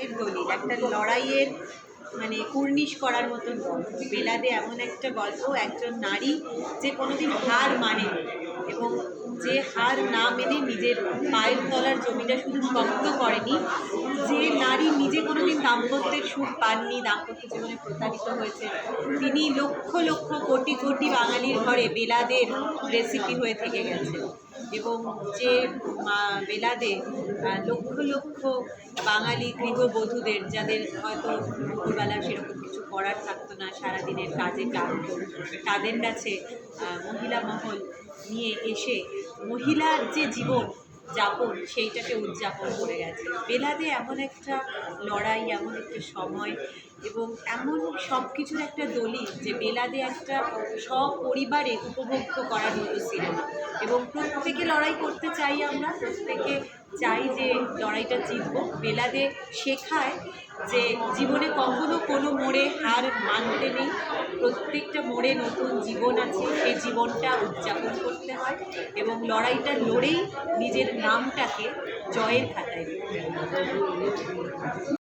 এর দলিল, একটা লড়াইয়ের মানে কুর্নিশ করার মতন গল্প। বেলাদে এমন একটা গল্প, একজন নারী যে কোনোদিন হার মানেনি এবং যে হার না মেনে নিজের পায়ের তলার জমিটা শুধু শক্ত করেনি, যে নারী নিজে কোনোদিন দাম্পত্যের সুখ পাননি, দাম্পত্য জীবনে প্রতারিত হয়েছে, তিনি লক্ষ লক্ষ কোটি কোটি বাঙালির ঘরে বেলাদের রেসিপি হয়ে থেকে গেছে। এবং যে বেলাদে লক্ষ লক্ষ বাঙালি গৃহবধূদের, যাদের হয়তো দুপুরবেলা সেরকম কিছু করার থাকতো না, সারাদিনের কাজে ক্লান্ত, তাদের কাছে মহিলা মহল নিয়ে এসে মহিলার যে জীবন যাপন সেইটাকে উদযাপন করে গেছে। বেলাদে এমন একটা লড়াই, এমন একটা সময় এবং এমন সব কিছুর একটা দলিল যে বেলাদে একটা সপরিবারে উপভোগ্য করার মতো সিনেমা। এবং প্রত্যেকে লড়াই করতে চাই, আমরা প্রত্যেকে চাই যে লড়াইটা জিতব। বেলাদে শেখায় যে জীবনে কখনো কোনো মোড়ে হার মানতে নেই, প্রত্যেকটা মোড়ে নতুন জীবন আছে, সেই জীবনটা উদযাপন করতে হয় এবং লড়াইটা লড়েই নিজের নামটাকে জয়ের খাতায় লিখতে হয়।